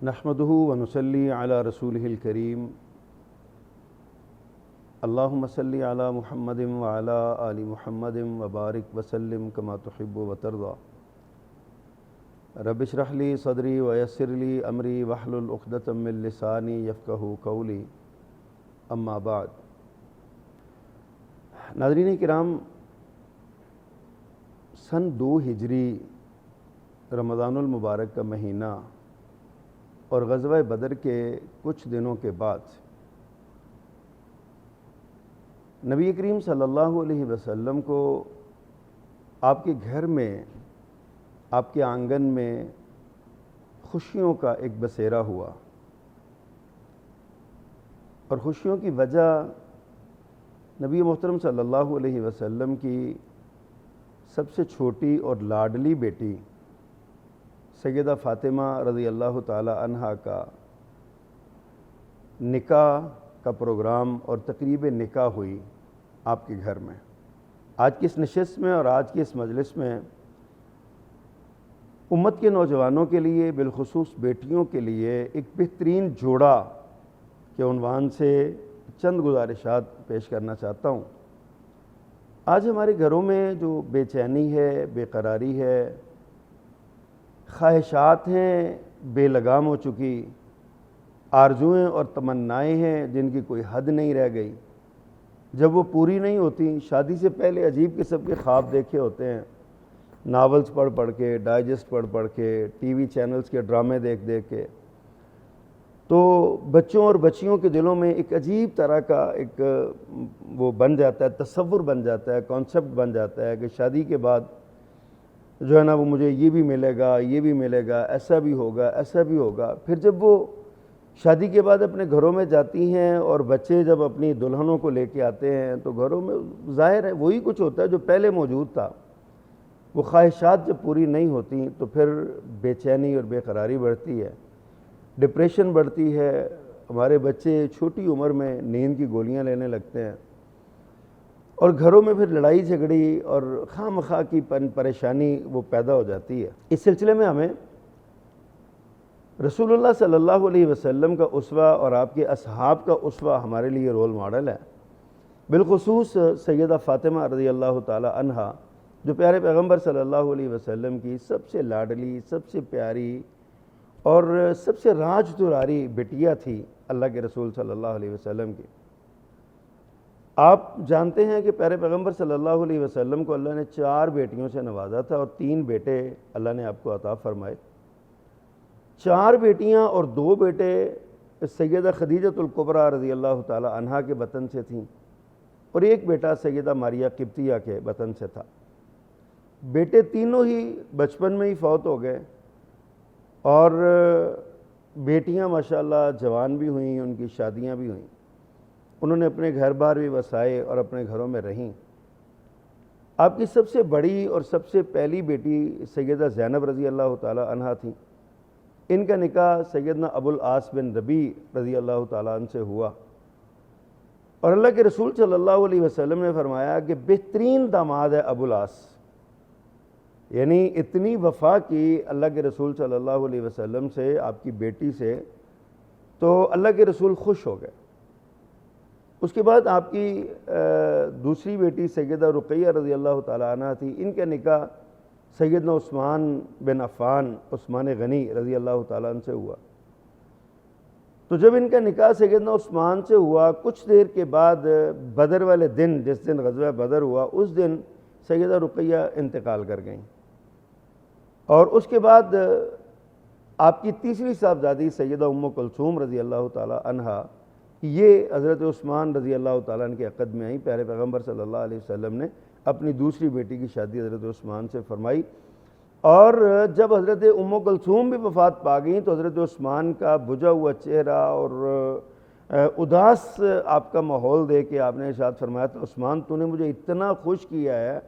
نحمده ونصلی علی رسولہ الکریم اللہم صلی علی محمد وعلی آل محمد وبارک وسلم کما تحب وترضی رب اشرح لی صدری ویسر لی امری واحلل عقدۃ من لسانی یفقہوا قولی اما بعد۔ ناظرین کرام، سن 2 ہجری رمضان المبارک کا مہینہ اور غزوہ بدر کے کچھ دنوں کے بعد نبی کریم صلی اللہ علیہ وسلم کو آپ کے گھر میں، آپ کے آنگن میں خوشیوں کا ایک بسیرا ہوا، اور خوشیوں کی وجہ نبی محترم صلی اللہ علیہ وسلم کی سب سے چھوٹی اور لاڈلی بیٹی سیدہ فاطمہ رضی اللہ تعالی عنہا کا نکاح کا پروگرام اور تقریب نکاح ہوئی آپ کے گھر میں۔ آج کی اس نشست میں اور آج کی اس مجلس میں امت کے نوجوانوں کے لیے، بالخصوص بیٹیوں کے لیے، ایک بہترین جوڑا کے عنوان سے چند گزارشات پیش کرنا چاہتا ہوں۔ آج ہمارے گھروں میں جو بے چینی ہے، بے قراری ہے، خواہشات ہیں بے لگام ہو چکی، آرزوئیں اور تمنائیں ہیں جن کی کوئی حد نہیں رہ گئی، جب وہ پوری نہیں ہوتی، شادی سے پہلے عجیب قسم کے خواب دیکھے ہوتے ہیں، ناولز پڑھ پڑھ کے، ڈائجسٹ پڑھ پڑھ کے، ٹی وی چینلز کے ڈرامے دیکھ دیکھ کے، تو بچوں اور بچیوں کے دلوں میں ایک عجیب طرح کا ایک وہ بن جاتا ہے، تصور بن جاتا ہے، کانسیپٹ بن جاتا ہے کہ شادی کے بعد جو ہے نا وہ مجھے یہ بھی ملے گا، یہ بھی ملے گا، ایسا بھی ہوگا، ایسا بھی ہوگا۔ پھر جب وہ شادی کے بعد اپنے گھروں میں جاتی ہیں اور بچے جب اپنی دلہنوں کو لے کے آتے ہیں تو گھروں میں ظاہر ہے وہی کچھ ہوتا ہے جو پہلے موجود تھا۔ وہ خواہشات جب پوری نہیں ہوتی تو پھر بے چینی اور بے قراری بڑھتی ہے، ڈپریشن بڑھتی ہے، ہمارے بچے چھوٹی عمر میں نیند کی گولیاں لینے لگتے ہیں، اور گھروں میں پھر لڑائی جھگڑی اور خواہ مخواہ کی پریشانی وہ پیدا ہو جاتی ہے۔ اس سلسلے میں ہمیں رسول اللہ صلی اللہ علیہ وسلم کا اسوہ اور آپ کے اصحاب کا اسوہ ہمارے لیے رول ماڈل ہے، بالخصوص سیدہ فاطمہ رضی اللہ تعالی عنہا، جو پیارے پیغمبر صلی اللہ علیہ وسلم کی سب سے لاڈلی، سب سے پیاری اور سب سے راج دراری بٹیا تھی اللہ کے رسول صلی اللہ علیہ وسلم کی۔ آپ جانتے ہیں کہ پیارے پیغمبر صلی اللہ علیہ وسلم کو اللہ نے 4 بیٹیوں سے نوازا تھا اور 3 بیٹے اللہ نے آپ کو عطا فرمائے۔ 4 بیٹیاں اور 2 بیٹے سیدہ خدیجۃ الکبریٰ رضی اللہ تعالی عنہا کے بطن سے تھیں، اور 1 بیٹا سیدہ ماریہ قبطیہ کے بطن سے تھا۔ بیٹے تینوں ہی بچپن میں ہی فوت ہو گئے، اور بیٹیاں ماشاءاللہ جوان بھی ہوئیں، ان کی شادیاں بھی ہوئیں، انہوں نے اپنے گھر بار بھی وسائے اور اپنے گھروں میں رہیں۔ آپ کی سب سے بڑی اور سب سے پہلی بیٹی سیدہ زینب رضی اللہ تعالی عنہا تھیں۔ ان کا نکاح سیدنا ابو العاص بن ربیع رضی اللہ تعالیٰ عنہ سے ہوا، اور اللہ کے رسول صلی اللہ علیہ وسلم نے فرمایا کہ بہترین داماد ہے ابو العاص، یعنی اتنی وفا کی اللہ کے رسول صلی اللہ علیہ وسلم سے، آپ کی بیٹی سے، تو اللہ کے رسول خوش ہو گئے۔ اس کے بعد آپ کی دوسری بیٹی سیدہ رقیہ رضی اللہ تعالی عنہ تھی، ان کا نکاح سیدنا عثمان بن عفان، عثمان غنی رضی اللہ تعالیٰ عنہ سے ہوا۔ تو جب ان کا نکاح سیدنا عثمان سے ہوا، کچھ دیر کے بعد بدر والے دن، جس دن غزوہ بدر ہوا، اس دن سیدہ رقیہ انتقال کر گئیں، اور اس کے بعد آپ کی تیسری صاحبزادی سیدہ ام کلثوم رضی اللہ تعالی عنہا، یہ حضرت عثمان رضی اللہ تعالیٰ عنہ کے عقد میں آئیں۔ پیارے پیغمبر صلی اللہ علیہ وسلم نے اپنی دوسری بیٹی کی شادی حضرت عثمان سے فرمائی، اور جب حضرت ام کلثوم بھی وفات پا گئیں تو حضرت عثمان کا بجھا ہوا چہرہ اور اداس آپ کا ماحول دیکھ کے آپ نے ارشاد فرمایا تھا، عثمان تو نے مجھے اتنا خوش کیا ہے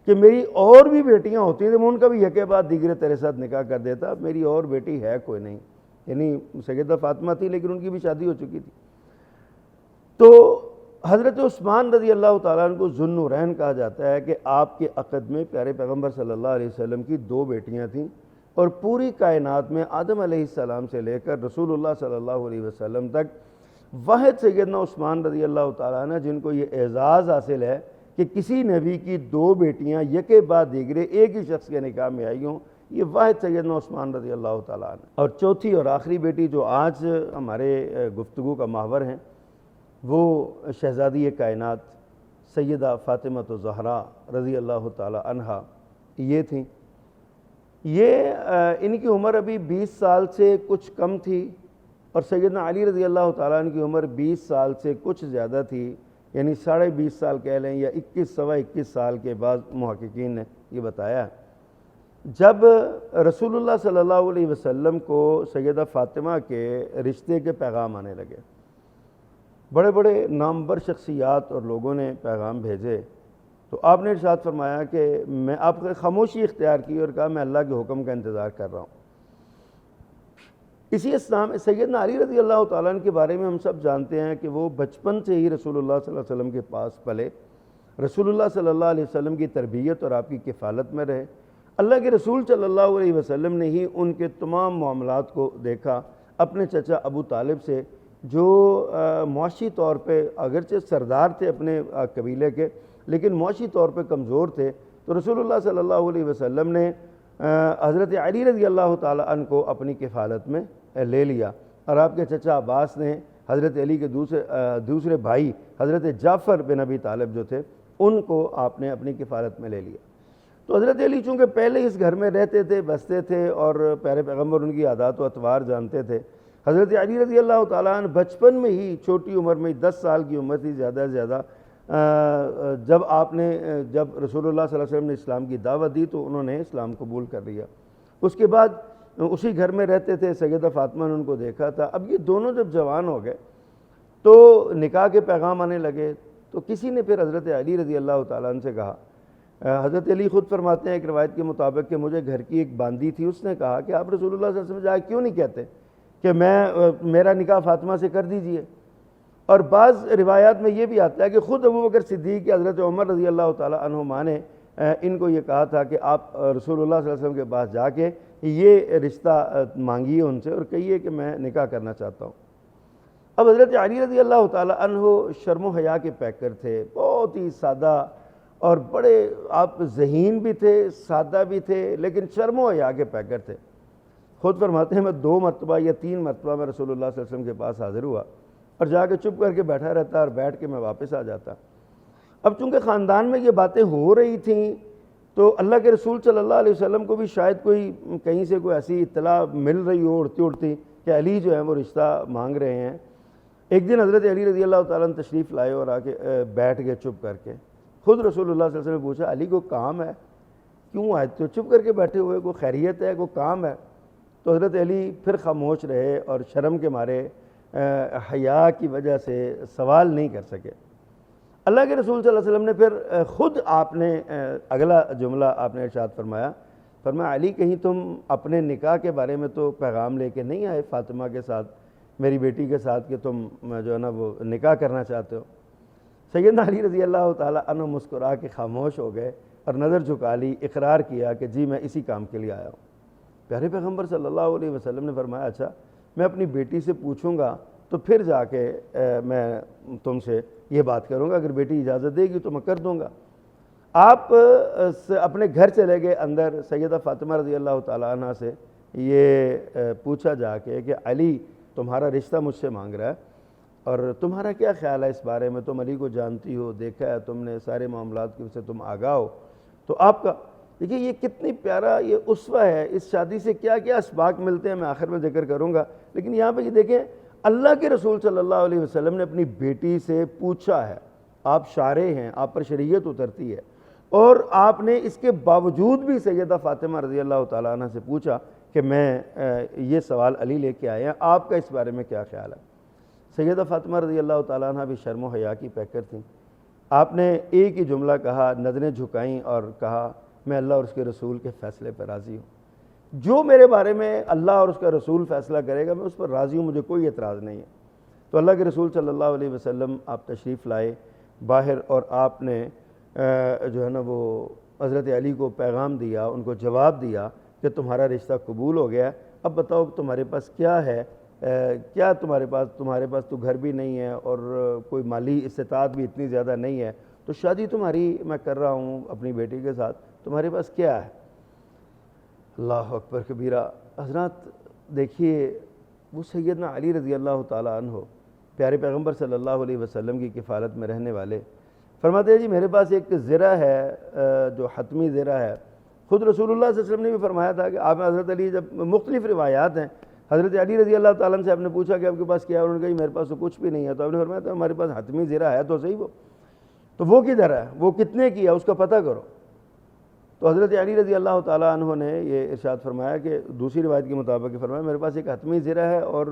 کہ میری اور بھی بیٹیاں ہوتی ہیں تو میں ان کا بھی یکے بعد دیگرے تیرے ساتھ نکاح کر دیتا، میری اور بیٹی ہے کوئی نہیں، یعنی سیدہ فاطمہ تھی لیکن ان کی بھی شادی ہو چکی تھی۔ تو حضرت عثمان رضی اللہ تعالیٰ عنہ کو ذو النورین کہا جاتا ہے کہ آپ کے عقد میں پیارے پیغمبر صلی اللہ علیہ وسلم کی 2 بیٹیاں تھیں، اور پوری کائنات میں آدم علیہ السلام سے لے کر رسول اللہ صلی اللہ علیہ وسلم تک واحد سیدنا عثمان رضی اللہ تعالیٰ عنہ جن کو یہ اعزاز حاصل ہے کہ کسی نبی کی 2 بیٹیاں یکے بعد دیگرے ایک ہی شخص کے نکاح میں آئی ہوں، یہ واحد سیدنا عثمان رضی اللہ تعالیٰ عنہ۔ اور چوتھی اور آخری بیٹی جو آج ہمارے گفتگو کا محور ہیں وہ شہزادی کائنات سیدہ فاطمہ الزہرا رضی اللہ تعالیٰ عنہا یہ تھیں۔ یہ ان کی عمر ابھی 20 سال سے کچھ کم تھی، اور سیدنا علی رضی اللہ تعالیٰ عنہ کی عمر 20 سال سے کچھ زیادہ تھی، یعنی 20.5 سال کہہ لیں یا 21 سال کے بعد محققین نے یہ بتایا۔ جب رسول اللہ صلی اللہ علیہ وسلم کو سیدہ فاطمہ کے رشتے کے پیغام آنے لگے، بڑے بڑے نامور شخصیات اور لوگوں نے پیغام بھیجے، تو آپ نے ارشاد فرمایا کہ میں آپ نے خاموشی اختیار کی اور کہا میں اللہ کے حکم کا انتظار کر رہا ہوں۔ اسی اسلام سیدنا علی رضی اللہ تعالیٰ عنہ کے بارے میں ہم سب جانتے ہیں کہ وہ بچپن سے ہی رسول اللہ صلی اللہ علیہ وسلم کے پاس پلے، رسول اللہ صلی اللہ علیہ وسلم کی تربیت اور آپ کی کفالت میں رہے۔ اللہ کے رسول صلی اللہ علیہ وسلم نے ہی ان کے تمام معاملات کو دیکھا، اپنے چچا ابو طالب سے جو معاشی طور پہ اگرچہ سردار تھے اپنے قبیلے کے لیکن معاشی طور پہ کمزور تھے، تو رسول اللہ صلی اللہ علیہ وسلم نے حضرت علی رضی اللہ تعالیٰ عنہ کو اپنی کفالت میں لے لیا، اور آپ کے چچا عباس نے حضرت علی کے دوسرے بھائی حضرت جعفر بن ابی طالب جو تھے ان کو آپ نے اپنی کفالت میں لے لیا۔ تو حضرت علی چونکہ پہلے اس گھر میں رہتے تھے، بستے تھے، اور پیارے پیغمبر ان کی عادات و اطوار جانتے تھے، حضرت علی رضی اللہ تعالیٰ عنہ بچپن میں ہی چھوٹی عمر میں 10 سال کی عمر تھی زیادہ سے زیادہ، جب رسول اللہ صلی اللہ علیہ وسلم نے اسلام کی دعوت دی تو انہوں نے اسلام قبول کر لیا۔ اس کے بعد اسی گھر میں رہتے تھے، سیدہ فاطمہ نے ان کو دیکھا تھا۔ اب یہ دونوں جب جوان ہو گئے تو نکاح کے پیغام آنے لگے، تو کسی نے پھر حضرت علی رضی اللہ تعالیٰ عنہ سے کہا، حضرت علی خود فرماتے ہیں ایک روایت کے مطابق کہ مجھے گھر کی ایک باندی تھی، اس نے کہا کہ آپ رسول اللہ صلی اللہ علیہ وسلم جا کیوں نہیں کہتے کہ میرا نکاح فاطمہ سے کر دیجئے۔ اور بعض روایات میں یہ بھی آتا ہے کہ خود ابو بکر صدیق کی حضرت عمر رضی اللہ تعالیٰ عنہما نے ان کو یہ کہا تھا کہ آپ رسول اللہ صلی اللہ علیہ وسلم کے پاس جا کے یہ رشتہ مانگیے ان سے اور کہیے کہ میں نکاح کرنا چاہتا ہوں۔ اب حضرت علی رضی اللہ تعالیٰ عنہ شرم و حیا کے پیکر تھے، بہت ہی سادہ اور بڑے آپ ذہین بھی تھے، سادہ بھی تھے، لیکن شرم و حیا کے پیکر تھے۔ خود فرماتے ہیں میں 2 مرتبہ یا 3 مرتبہ میں رسول اللہ صلی اللہ علیہ وسلم کے پاس حاضر ہوا اور جا کے چپ کر کے بیٹھا رہتا اور بیٹھ کے میں واپس آ جاتا۔ اب چونکہ خاندان میں یہ باتیں ہو رہی تھیں تو اللہ کے رسول صلی اللہ علیہ وسلم کو بھی شاید کوئی کہیں سے کوئی ایسی اطلاع مل رہی ہو اڑتی اڑتی کہ علی جو ہے وہ رشتہ مانگ رہے ہیں۔ ایک دن حضرت علی رضی اللہ تعالیٰ عنہ تشریف لائے اور آ کے بیٹھ گئے چپ کر کے۔ خود رسول اللہ صلی اللہ علیہ وسلم نے پوچھا علی کو کام ہے، کیوں آئے تو چپ کر کے بیٹھے ہوئے، کوئی خیریت ہے، کوئی کام ہے؟ تو حضرت علی پھر خاموش رہے اور شرم کے مارے حیا کی وجہ سے سوال نہیں کر سکے۔ اللہ کے رسول صلی اللہ علیہ وسلم نے پھر خود آپ نے اگلا جملہ آپ نے ارشاد فرمایا علی کہیں تم اپنے نکاح کے بارے میں تو پیغام لے کے نہیں آئے فاطمہ کے ساتھ، میری بیٹی کے ساتھ، کہ تم جو ہے نا وہ نکاح کرنا چاہتے ہو؟ سیدنا علی رضی اللہ تعالیٰ عنہ مسکرا کے خاموش ہو گئے اور نظر جھکا لی، اقرار کیا کہ جی میں اسی کام کے لیے آیا ہوں۔ پیارے پیغمبر صلی اللہ علیہ وسلم نے فرمایا اچھا میں اپنی بیٹی سے پوچھوں گا تو پھر جا کے میں تم سے یہ بات کروں گا، اگر بیٹی اجازت دے گی تو میں کر دوں گا۔ آپ اپنے گھر چلے گئے اندر، سیدہ فاطمہ رضی اللہ تعالیٰ عنہ سے یہ پوچھا جا کے کہ علی تمہارا رشتہ مجھ سے مانگ رہا ہے اور تمہارا کیا خیال ہے اس بارے میں؟ تم علی کو جانتی ہو، دیکھا ہے تم نے، سارے معاملات کی سے تم آگاہ ہو، تو آپ کا دیکھیے یہ کتنی پیارا یہ اسوہ ہے۔ اس شادی سے کیا کیا اسباق ملتے ہیں میں آخر میں ذکر کروں گا، لیکن یہاں پہ یہ دیکھیں اللہ کے رسول صلی اللہ علیہ وسلم نے اپنی بیٹی سے پوچھا ہے، آپ شارع ہیں، آپ پر شریعت اترتی ہے، اور آپ نے اس کے باوجود بھی سیدہ فاطمہ رضی اللہ تعالیٰ عنہ سے پوچھا کہ میں یہ سوال علی لے کے آیا، آپ کا اس بارے میں کیا خیال ہے؟ سیدہ فاطمہ رضی اللہ تعالیٰ عنہ بھی شرم و حیا کی پیکر تھیں۔ آپ نے ایک ہی جملہ کہا، نظریں جھکائیں اور کہا میں اللہ اور اس کے رسول کے فیصلے پر راضی ہوں، جو میرے بارے میں اللہ اور اس کا رسول فیصلہ کرے گا میں اس پر راضی ہوں، مجھے کوئی اعتراض نہیں ہے۔ تو اللہ کے رسول صلی اللہ علیہ وسلم آپ تشریف لائے باہر اور آپ نے جو ہے نا وہ حضرت علی کو پیغام دیا، ان کو جواب دیا کہ تمہارا رشتہ قبول ہو گیا ہے، اب بتاؤ تمہارے پاس کیا ہے، کیا تمہارے پاس تو گھر بھی نہیں ہے اور کوئی مالی استطاعت بھی اتنی زیادہ نہیں ہے، تو شادی تمہاری میں کر رہا ہوں اپنی بیٹی کے ساتھ، تمہارے پاس کیا ہے؟ اللہ اکبر کبیرہ۔ حضرات دیکھیے، وہ سیدنا علی رضی اللہ تعالیٰ عنہ پیارے پیغمبر صلی اللہ علیہ وسلم کی کفالت میں رہنے والے، فرماتے ہیں جی میرے پاس ایک زرہ ہے جو حتمی زرہ ہے۔ خود رسول اللہ صلی اللہ علیہ وسلم نے بھی فرمایا تھا کہ آپ حضرت علی، جب مختلف روایات ہیں، حضرت علی رضی اللہ تعالیٰ عنہ سے آپ نے پوچھا کہ آپ کے پاس کیا ہے، انہوں نے کہا میرے پاس تو کچھ بھی نہیں ہے، تو آپ نے فرمایا تھا ہمارے پاس حتمی زرہ ہے تو صحیح، وہ کدھر ہے، وہ کتنے کی ہے، اس کا پتہ کرو۔ تو حضرت علی رضی اللہ تعالیٰ عنہ نے یہ ارشاد فرمایا کہ دوسری روایت کے مطابق فرمایا میرے پاس ایک حتمی زرہ ہے اور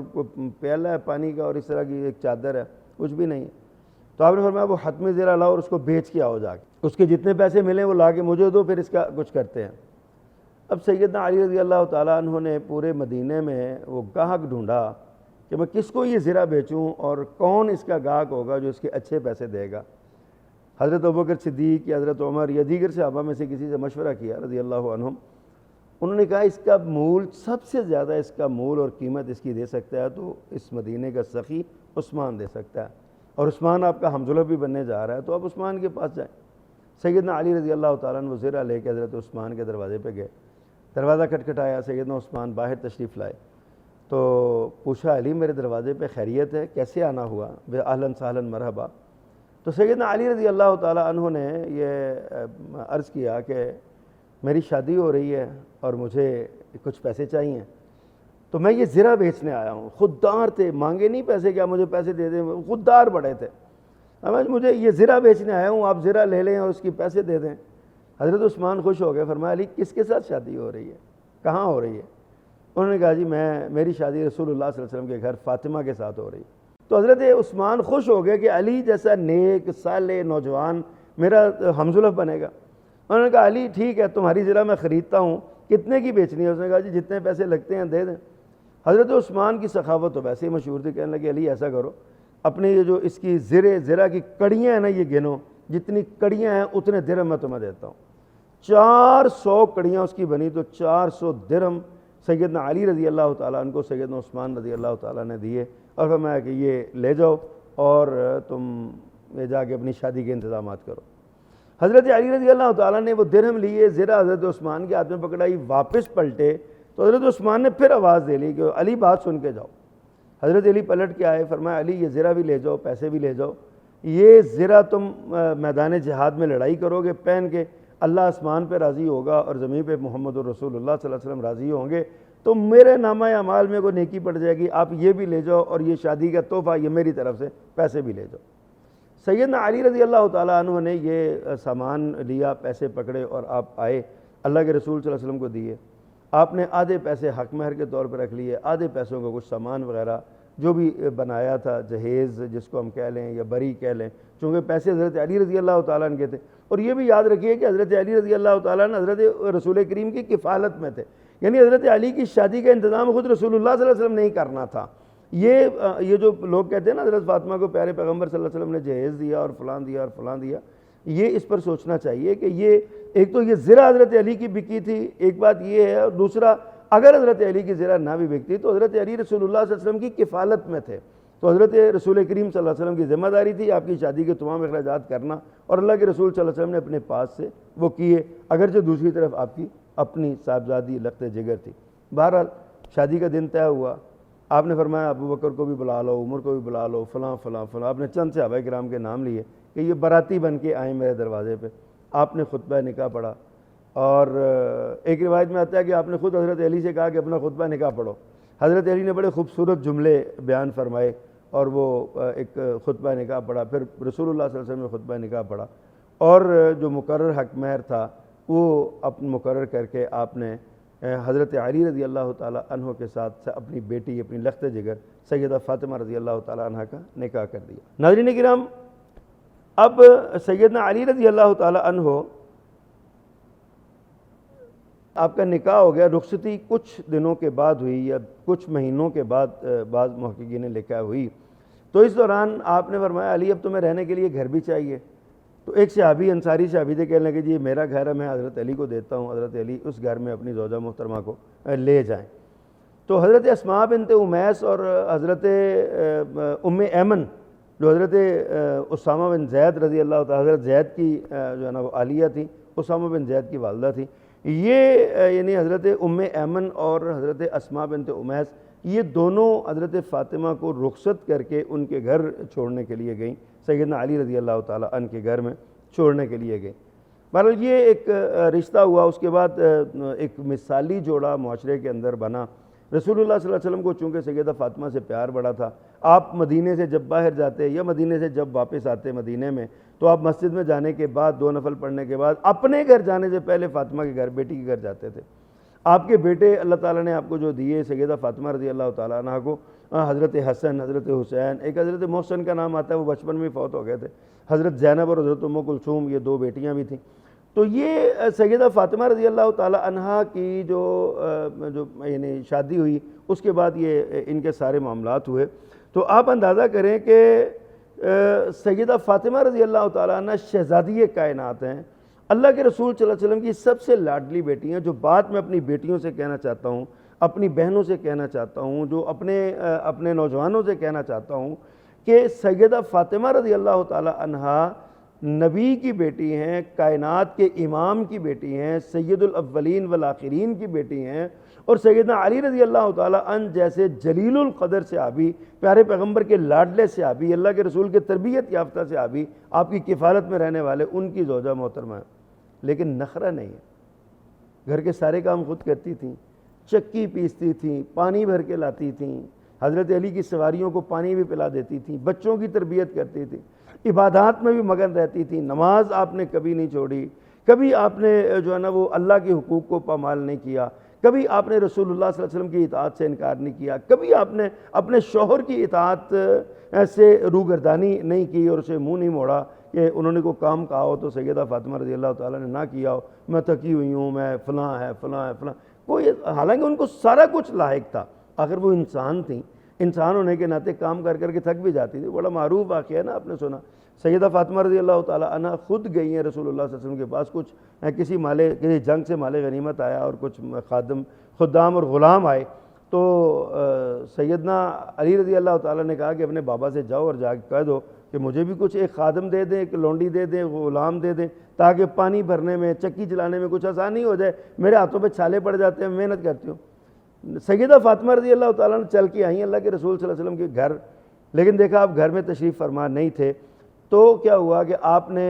پیالہ ہے پانی کا اور اس طرح کی ایک چادر ہے، کچھ بھی نہیں ہے۔ تو آپ نے فرمایا وہ حتمی زرہ لاؤ اور اس کو بیچ کے آؤ، جا کے اس کے جتنے پیسے ملیں وہ لا کے مجھے دو، پھر اس کا کچھ کرتے ہیں۔ اب سیدنا علی رضی اللہ تعالیٰ عنہ نے پورے مدینے میں وہ گاہک ڈھونڈا کہ میں کس کو یہ زرہ بیچوں اور کون اس کا گاہک ہوگا جو اس کے اچھے پیسے دے گا۔ حضرت ابوبکر صدیق یا حضرت عمر یا دیگر صحابہ میں سے کسی سے مشورہ کیا رضی اللہ عنہم، انہوں نے کہا اس کا مول سب سے زیادہ، اس کا مول اور قیمت اس کی دے سکتا ہے تو اس مدینے کا سخی عثمان دے سکتا ہے، اور عثمان آپ کا حمزہ بھی بننے جا رہا ہے، تو آپ عثمان کے پاس جائیں۔ سیدنا علی رضی اللہ تعالیٰ عنہ وہ زرہ لے کے حضرت عثمان کے دروازے پہ گئے، دروازہ کھٹکھٹایا، سیدنا عثمان باہر تشریف لائے، تو پوچھا علی میرے دروازے پہ خیریت ہے، کیسے آنا ہوا؟ اہلاً سہلاً مرحبا۔ تو سیدنا علی رضی اللہ تعالیٰ عنہ نے یہ عرض کیا کہ میری شادی ہو رہی ہے اور مجھے کچھ پیسے چاہیے، تو میں یہ زرہ بیچنے آیا ہوں۔ خوددار تھے، مانگے نہیں پیسے کہ آپ مجھے پیسے دے دیں، خوددار بڑے تھے، مجھے یہ زرہ بیچنے آیا ہوں، آپ زرہ لے لیں اور اس کی پیسے دے دیں۔ حضرت عثمان خوش ہو گئے، فرمایا علی کس کے ساتھ شادی ہو رہی ہے، کہاں ہو رہی ہے؟ انہوں نے کہا جی میری شادی رسول اللہ صلی اللہ علیہ وسلم کے گھر فاطمہ کے ساتھ ہو رہی ہے۔ تو حضرت عثمان خوش ہو گئے کہ علی جیسا نیک صالح نوجوان میرا ہمزلف بنے گا۔ انہوں نے کہا علی ٹھیک ہے، تمہاری زرہ میں خریدتا ہوں، کتنے کی بیچنی ہے؟ اس نے کہا جی جتنے پیسے لگتے ہیں دے دیں۔ حضرت عثمان کی سخاوت تو ویسے ہی مشہور تھی، کہنے لگے علی ایسا کرو، اپنی یہ جو اس کی زرہ کی کڑیاں ہیں نا، یہ گنو، جتنی کڑیاں ہیں اتنے درہم میں تمہیں دیتا ہوں۔ 400 کڑیاں اس کی بنی، تو 400 درہم سیدنا علی رضی اللہ تعالیٰ عنہ کو سیدنا عثمان رضی اللہ تعالیٰ نے دیے، اور فرمایا کہ یہ لے جاؤ اور تم یہ جا کے اپنی شادی کے انتظامات کرو۔ حضرت علی رضی اللہ تعالیٰ نے وہ درہم لیے، زرہ حضرت عثمان کے ہاتھ میں پکڑائی، واپس پلٹے تو حضرت عثمان نے پھر آواز دے لی کہ علی بات سن کے جاؤ۔ حضرت علی پلٹ کے آئے، فرمایا علی یہ زرہ بھی لے جاؤ، پیسے بھی لے جاؤ، یہ زرہ تم میدان جہاد میں لڑائی کرو گے پہن کے، اللہ آسمان پہ راضی ہوگا اور زمین پہ محمد الرسول اللہ صلی اللہ علیہ وسلم راضی ہوں گے، تو میرے نامہ اعمال میں کوئی نیکی پڑ جائے گی، آپ یہ بھی لے جاؤ اور یہ شادی کا تحفہ یہ میری طرف سے پیسے بھی لے جاؤ۔ سیدنا علی رضی اللہ تعالیٰ عنہ نے یہ سامان لیا، پیسے پکڑے اور آپ آئے، اللہ کے رسول صلی اللہ علیہ وسلم کو دیے۔ آپ نے آدھے پیسے حق مہر کے طور پہ رکھ لیے، آدھے پیسوں کو کچھ سامان وغیرہ جو بھی بنایا تھا، جہیز جس کو ہم کہہ لیں یا بری کہہ لیں، چونکہ پیسے حضرت علی رضی اللہ تعالیٰ عنہ کے تھے۔ اور یہ بھی یاد رکھیے کہ حضرت علی رضی اللہ تعالیٰ عنہ حضرت رسول کریم کی کفالت میں تھے، یعنی حضرت علی کی شادی کا انتظام خود رسول اللہ صلی اللہ علیہ وسلم نہیں کرنا تھا۔ یہ جو لوگ کہتے ہیں نا حضرت فاطمہ کو پیارے پیغمبر صلی اللہ علیہ وسلم نے جہیز دیا اور فلاں دیا اور فلاں دیا، یہ اس پر سوچنا چاہیے کہ یہ ایک تو یہ زرہ حضرت علی کی بکی تھی، ایک بات یہ ہے، اور دوسرا اگر حضرت علی کی زرہ نہ بھی بکتی تو حضرت علی رسول اللہ صلی اللہ علیہ وسلم کی کفالت میں تھے، تو حضرت رسول کریم صلی اللہ علیہ وسلم کی ذمہ داری تھی آپ کی شادی کے تمام اخراجات کرنا، اور اللہ کے رسول صلی اللہ علیہ وسلم نے اپنے پاس سے وہ کیے، اگرچہ دوسری طرف آپ کی اپنی صاحبزادی لخت جگر تھی۔ بہرحال شادی کا دن طے ہوا، آپ نے فرمایا ابو بکر کو بھی بلا لو، عمر کو بھی بلا لو، فلاں فلاں فلاں، آپ نے چند صحابہ کرام کے نام لیے کہ یہ باراتی بن کے آئیں میرے دروازے پہ۔ آپ نے خطبہ نکاح پڑھا، اور ایک روایت میں آتا ہے کہ آپ نے خود حضرت علی سے کہا کہ اپنا خطبہ نکاح پڑھو۔ حضرت علی نے بڑے خوبصورت جملے بیان فرمائے اور وہ ایک خطبہ نکاح پڑھا، پھر رسول اللہ صلی اللہ علیہ وسلم نے خطبہ نکاح پڑھا، اور جو مقرر حق مہر تھا وہ مقرر کر کے آپ نے حضرت علی رضی اللہ تعالیٰ عنہ کے ساتھ اپنی بیٹی، اپنی لخت جگر سیدہ فاطمہ رضی اللہ تعالیٰ عنہ کا نکاح کر دیا۔ ناظرین کرام، اب سیدنا علی رضی اللہ تعالیٰ عنہ آپ کا نکاح ہو گیا، رخصتی کچھ دنوں کے بعد ہوئی یا کچھ مہینوں کے بعد بعض محققین نے لکھا ہوئی، تو اس دوران آپ نے فرمایا علی اب تمہیں رہنے کے لیے گھر بھی چاہیے، تو ایک صحابی انصاری صحابی تھے، کہنے لگے جی یہ میرا گھر ہے، میں حضرت علی کو دیتا ہوں، حضرت علی اس گھر میں اپنی زوجہ محترمہ کو لے جائیں۔ تو حضرت اسماء بنت امیس اور حضرت ام ایمن جو حضرت اسامہ بن زید رضی اللہ تعالیٰ، حضرت زید کی جو ہے نا وہ عالیہ تھیں، اسامہ بن زید کی والدہ تھیں، یہ یعنی حضرت ام ایمن اور حضرت اسماء بنت امیس یہ دونوں حضرت فاطمہ کو رخصت کر کے ان کے گھر چھوڑنے کے لیے گئیں، سیدنا علی رضی اللہ تعالیٰ عنہ کے گھر میں چھوڑنے کے لیے گئیں۔ بہرحال یہ ایک رشتہ ہوا، اس کے بعد ایک مثالی جوڑا معاشرے کے اندر بنا۔ رسول اللہ صلی اللہ علیہ وسلم کو چونکہ سیدہ فاطمہ سے پیار بڑا تھا، آپ مدینے سے جب باہر جاتے یا مدینے سے جب واپس آتے مدینے میں، تو آپ مسجد میں جانے کے بعد 2 نفل پڑھنے کے بعد اپنے گھر جانے سے پہلے فاطمہ کے گھر، بیٹی کے گھر جاتے تھے۔ آپ کے بیٹے اللہ تعالیٰ نے آپ کو جو دیے، سیدہ فاطمہ رضی اللہ تعالیٰ عنہ کو، حضرت حسن، حضرت حسین، ایک حضرت محسن کا نام آتا ہے، وہ بچپن میں فوت ہو گئے تھے، حضرت زینب اور حضرت ام کلثوم، یہ 2 بیٹیاں بھی تھیں۔ تو یہ سیدہ فاطمہ رضی اللہ تعالیٰ عنہ کی جو یعنی شادی ہوئی، اس کے بعد یہ ان کے سارے معاملات ہوئے۔ تو آپ اندازہ کریں کہ سیدہ فاطمہ رضی اللہ تعالیٰ عنہ شہزادی کائنات ہیں، اللہ کے رسول صلی اللہ علیہ وسلم کی سب سے لاڈلی بیٹی ہیں، جو بات میں اپنی بیٹیوں سے کہنا چاہتا ہوں، اپنی بہنوں سے کہنا چاہتا ہوں، جو اپنے نوجوانوں سے کہنا چاہتا ہوں کہ سیدہ فاطمہ رضی اللہ تعالیٰ عنہ نبی کی بیٹی ہیں، کائنات کے امام کی بیٹی ہیں، سید الاولین والآخرین کی بیٹی ہیں، اور سیدنا علی رضی اللہ تعالیٰ عنہ جیسے جلیل القدر صحابی، پیارے پیغمبر کے لاڈلے صحابی، اللہ کے رسول کے تربیت یافتہ صحابی، آپ کی کفالت میں رہنے والے، ان کی زوجہ محترمہ ہے۔ لیکن نخرہ نہیں ہے، گھر کے سارے کام خود کرتی تھیں، چکی پیستی تھیں، پانی بھر کے لاتی تھیں، حضرت علی کی سواریوں کو پانی بھی پلا دیتی تھیں، بچوں کی تربیت کرتی تھیں، عبادات میں بھی مگن رہتی تھیں، نماز آپ نے کبھی نہیں چھوڑی، کبھی آپ نے جو ہے نا وہ اللہ کے حقوق کو پامال نہیں کیا، کبھی آپ نے رسول اللہ صلی اللہ علیہ وسلم کی اطاعت سے انکار نہیں کیا، کبھی آپ نے اپنے شوہر کی اطاعت سے روگردانی نہیں کی اور اسے منہ نہیں موڑا کہ انہوں نے کوئی کام کہا ہو تو سیدہ فاطمہ رضی اللہ تعالیٰ نے نہ کیا ہو، میں تھکی ہوئی ہوں، میں فلاں ہے فلاں ہے فلاں، کوئی، حالانکہ ان کو سارا کچھ لاحق تھا، آخر وہ انسان تھیں، انسان ہونے کے ناطے کام کر کر کے تھک بھی جاتی تھی۔ بڑا معروف واقعہ ہے نا، آپ نے سنا، سیدہ فاطمہ رضی اللہ تعالیٰ عنہ خود گئی ہیں رسول اللہ صلی اللہ علیہ وسلم کے پاس، کچھ کسی جنگ سے مال غنیمت آیا اور کچھ خدام اور غلام آئے، تو سیدنا علی رضی اللہ تعالیٰ نے کہا کہ اپنے بابا سے جاؤ اور جا کے کہہ دو کہ مجھے بھی کچھ ایک خادم دے دیں، ایک لونڈی دے دیں، غلام دے دیں، تاکہ پانی بھرنے میں، چکی چلانے میں کچھ آسانی ہو جائے، میرے ہاتھوں پہ چھالے پڑ جاتے ہیں، محنت کرتی ہوں۔ سیدہ فاطمہ رضی اللہ تعالیٰ نے چل کے آئیں اللہ کے رسول صلی اللہ علیہ وسلم کے گھر، لیکن دیکھا آپ گھر میں تشریف فرما نہیں تھے، تو کیا ہوا کہ آپ نے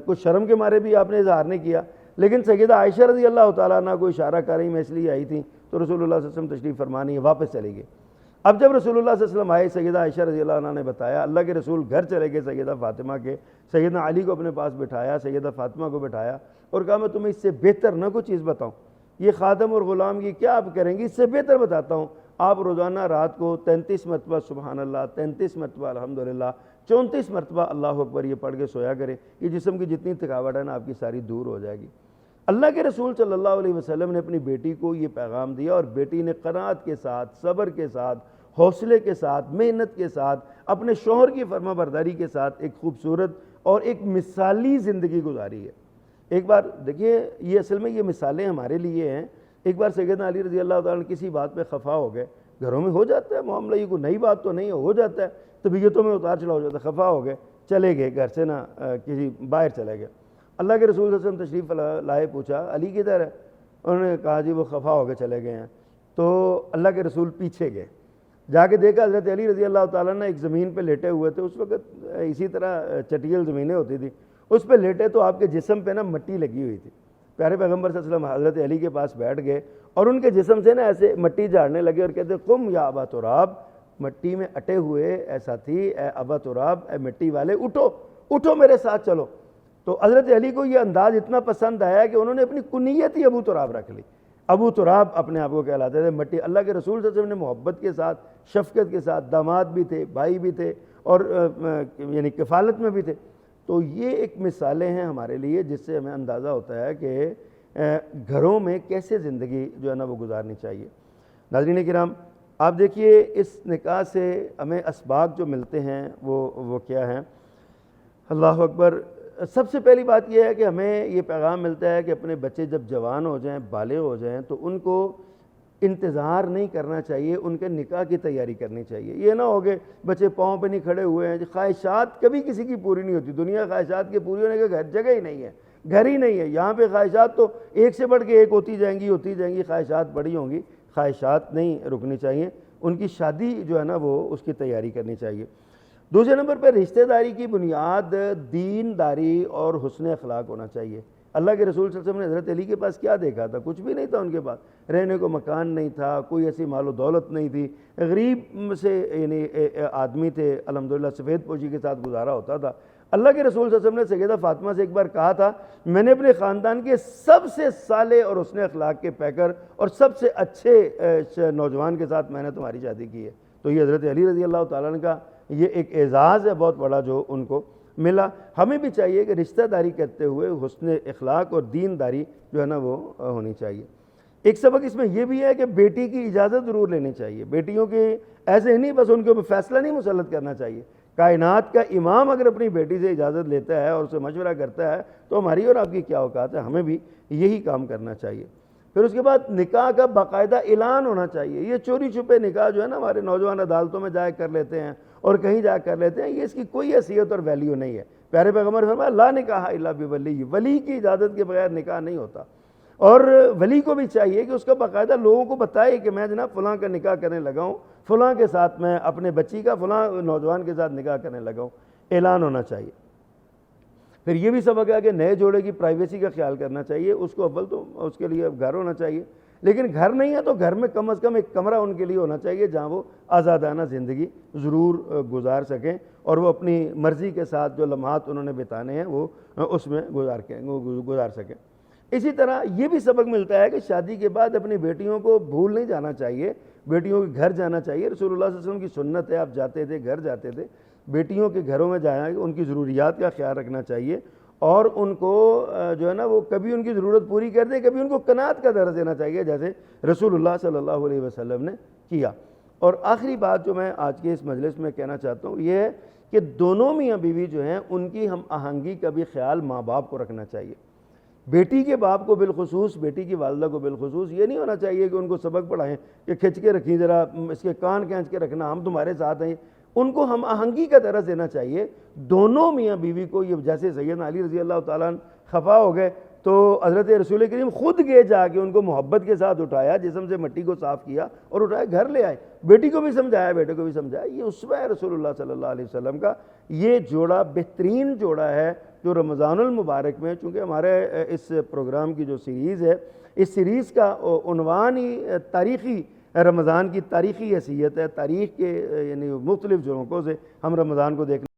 کچھ شرم کے مارے بھی آپ نے اظہار نہیں کیا، لیکن سیدہ عائشہ رضی اللہ تعالیٰ عنہ کو اشارہ کر رہی میں اس لیے آئی تھی، تو رسول اللہ صلی اللہ علیہ وسلم تشریف فرما نہیں ہے، واپس چلی گئی۔ اب جب رسول اللہ صلی اللہ علیہ وسلم آئے، سیدہ عائشہ رضی اللہ عنہ نے بتایا، اللہ کے رسول گھر چلے گئے سیدہ فاطمہ کے، سیدنا علی کو اپنے پاس بٹھایا، سیدہ فاطمہ کو بٹھایا اور کہا میں تمہیں اس سے بہتر نہ کوئی چیز بتاؤں، یہ خادم اور غلام کی کیا آپ کریں گی، اس سے بہتر بتاتا ہوں، آپ روزانہ رات کو 33 مرتبہ سبحان اللہ، 33 مرتبہ الحمدللہ، 34 مرتبہ اللہ اکبر یہ پڑھ کے سویا کریں، یہ جسم کی جتنی تھکاوٹ ہے نا آپ کی ساری دور ہو جائے گی۔ اللہ کے رسول صلی اللہ علیہ وسلم نے اپنی بیٹی کو یہ پیغام دیا، اور بیٹی نے قناعت کے ساتھ، صبر کے ساتھ، حوصلے کے ساتھ، محنت کے ساتھ، اپنے شوہر کی فرما برداری کے ساتھ ایک خوبصورت اور ایک مثالی زندگی گزاری ہے۔ ایک بار دیکھیے، یہ اصل میں یہ مثالیں ہمارے لیے ہیں۔ ایک بار سیدنا علی رضی اللہ تعالیٰ کسی بات پہ خفا ہو گئے، گھروں میں ہو جاتا ہے معاملہ، یہ کوئی نئی بات تو نہیں ہو جاتا ہے، طبیعتوں میں اتار چڑھا ہو جاتا ہے، خفا ہو گئے، چلے گئے گھر سے نا کسی باہر چلے گئے۔ اللہ کے رسول صلی اللہ علیہ وسلم تشریف لائے، پوچھا علی کدھر ہے؟ انہوں نے کہا جی وہ خفا ہو کے چلے گئے ہیں۔ تو اللہ کے رسول پیچھے گئے، جا کے دیکھا حضرت علی رضی اللہ تعالیٰ نے ایک زمین پہ لیٹے ہوئے تھے، اس وقت اسی طرح چٹیل زمینیں ہوتی تھی، اس پہ لیٹے تو آپ کے جسم پہ نا مٹی لگی ہوئی تھی۔ پیارے پیغمبر صلی اللہ علیہ وسلم حضرت علی کے پاس بیٹھ گئے اور ان کے جسم سے نا ایسے مٹی جھاڑنے لگے اور کہتے قم یا ابا تراب، مٹی میں اٹے ہوئے ایسا تھی، اے ابا تراب، اے مٹی والے اٹھو، اٹھو میرے ساتھ چلو۔ تو حضرت علی کو یہ انداز اتنا پسند آیا کہ انہوں نے اپنی کنیت ہی ابو تراب رکھ لی، ابو تراب اپنے آپ کو کہلاتے تھے، مٹی۔ اللہ کے رسول صلی اللہ علیہ وسلم نے محبت کے ساتھ، شفقت کے ساتھ، داماد بھی تھے، بھائی بھی تھے، اور یعنی کفالت میں بھی تھے۔ تو یہ ایک مثالیں ہیں ہمارے لیے جس سے ہمیں اندازہ ہوتا ہے کہ گھروں میں کیسے زندگی جو ہے نا وہ گزارنی چاہیے۔ ناظرین کرام، آپ دیکھیے اس نکاح سے ہمیں اسباق جو ملتے ہیں وہ کیا ہیں؟ اللہ اکبر۔ سب سے پہلی بات یہ ہے کہ ہمیں یہ پیغام ملتا ہے کہ اپنے بچے جب جوان ہو جائیں، بالغ ہو جائیں، تو ان کو انتظار نہیں کرنا چاہیے، ان کے نکاح کی تیاری کرنی چاہیے۔ یہ نہ ہو کہ بچے پاؤں پہ نہیں کھڑے ہوئے ہیں، خواہشات کبھی کسی کی پوری نہیں ہوتی، دنیا خواہشات کے پوری ہونے کا جگہ ہی نہیں ہے، گھر ہی نہیں ہے۔ یہاں پہ خواہشات تو ایک سے بڑھ کے ایک ہوتی جائیں گی، خواہشات بڑی ہوں گی، خواہشات نہیں رکنی چاہیے، ان کی شادی جو ہے نا وہ اس کی تیاری کرنی چاہیے۔ دوسرے نمبر پہ رشتہ داری کی بنیاد دین داری اور حسن اخلاق ہونا چاہیے۔ اللہ کے رسول صلی اللہ علیہ وسلم نے حضرت علی کے پاس کیا دیکھا تھا؟ کچھ بھی نہیں تھا ان کے پاس، رہنے کو مکان نہیں تھا، کوئی ایسی مال و دولت نہیں تھی، غریب سے یعنی آدمی تھے، الحمدللہ سفید پوشی کے ساتھ گزارا ہوتا تھا۔ اللہ کے رسول صلی اللہ علیہ وسلم نے سیدہ فاطمہ سے ایک بار کہا تھا، میں نے اپنے خاندان کے سب سے صالح اور حسن اخلاق کے پیکر اور سب سے اچھے نوجوان کے ساتھ میں نے تمہاری شادی کی ہے۔ تو یہ حضرت علی رضی اللہ تعالیٰ عنہ کا یہ ایک اعزاز ہے بہت بڑا جو ان کو ملا۔ ہمیں بھی چاہیے کہ رشتہ داری کرتے ہوئے حسن اخلاق اور دین داری جو ہے نا وہ ہونی چاہیے۔ ایک سبق اس میں یہ بھی ہے کہ بیٹی کی اجازت ضرور لینی چاہیے، بیٹیوں کے ایسے ہی نہیں بس ان کے اوپر فیصلہ نہیں مسلط کرنا چاہیے۔ کائنات کا امام اگر اپنی بیٹی سے اجازت لیتا ہے اور اسے مشورہ کرتا ہے تو ہماری اور آپ کی کیا اوقات ہے، ہمیں بھی یہی کام کرنا چاہیے۔ پھر اس کے بعد نکاح کا باقاعدہ اعلان ہونا چاہیے۔ یہ چوری چھپے نکاح جو ہے نا ہمارے نوجوان عدالتوں میں جا کر لیتے ہیں اور کہیں جا کر لیتے ہیں، یہ اس کی کوئی حیثیت اور ویلیو نہیں ہے۔ پیارے پیغمبر فرمایا لا نکاح الا بولی، ولی کی اجازت کے بغیر نکاح نہیں ہوتا۔ اور ولی کو بھی چاہیے کہ اس کا باقاعدہ لوگوں کو بتائے کہ میں جناب فلاں کا نکاح کرنے لگا ہوں، فلاں کے ساتھ میں اپنے بچی کا فلاں نوجوان کے ساتھ نکاح کرنے لگا ہوں، اعلان ہونا چاہیے۔ پھر یہ بھی سبق ہے کہ نئے جوڑے کی پرائیویسی کا خیال کرنا چاہیے، اس کو اول تو اس کے لیے گھر ہونا چاہیے، لیکن گھر نہیں ہے تو گھر میں کم از کم ایک کمرہ ان کے لیے ہونا چاہیے جہاں وہ آزادانہ زندگی ضرور گزار سکیں اور وہ اپنی مرضی کے ساتھ جو لمحات انہوں نے بتانے ہیں وہ اس میں گزار سکیں۔ اسی طرح یہ بھی سبق ملتا ہے کہ شادی کے بعد اپنی بیٹیوں کو بھول نہیں جانا چاہیے، بیٹیوں کے گھر جانا چاہیے۔ رسول اللہ صلی اللہ علیہ وسلم کی سنت ہے، آپ جاتے تھے گھر جاتے تھے، بیٹیوں کے گھروں میں جانا، ان کی ضروریات کا خیال رکھنا چاہیے اور ان کو جو ہے نا وہ کبھی ان کی ضرورت پوری کر دیں، کبھی ان کو قناعت کا درس دینا چاہیے جیسے رسول اللہ صلی اللہ علیہ وسلم نے کیا۔ اور آخری بات جو میں آج کے اس مجلس میں کہنا چاہتا ہوں یہ ہے کہ دونوں میاں بیوی جو ہیں ان کی ہم آہنگی کا بھی خیال ماں باپ کو رکھنا چاہیے۔ بیٹی کے باپ کو بالخصوص، بیٹی کی والدہ کو بالخصوص یہ نہیں ہونا چاہیے کہ ان کو سبق پڑھائیں کہ کھنچ کے رکھیں، ذرا اس کے کان کھینچ کے رکھنا، ہم تمہارے ساتھ ہیں۔ ان کو ہم آہنگی کا درس دینا چاہیے دونوں میاں بیوی کو۔ یہ جیسے سیدنا علی رضی اللہ تعالیٰ عنہ خفا ہو گئے تو حضرت رسول کریم خود گئے جا کے ان کو محبت کے ساتھ اٹھایا، جسم سے مٹی کو صاف کیا اور اٹھایا گھر لے آئے، بیٹی کو بھی سمجھایا، بیٹے کو بھی سمجھایا۔ یہ اسوہ ہے رسول اللہ صلی اللہ علیہ وسلم کا۔ یہ جوڑا بہترین جوڑا ہے جو رمضان المبارک میں، چونکہ ہمارے اس پروگرام کی جو سیریز ہے، اس سیریز کا عنوان ہی تاریخی رمضان کی تاریخی حیثیت ہے، تاریخ کے یعنی مختلف جھروکوں سے ہم رمضان کو دیکھنا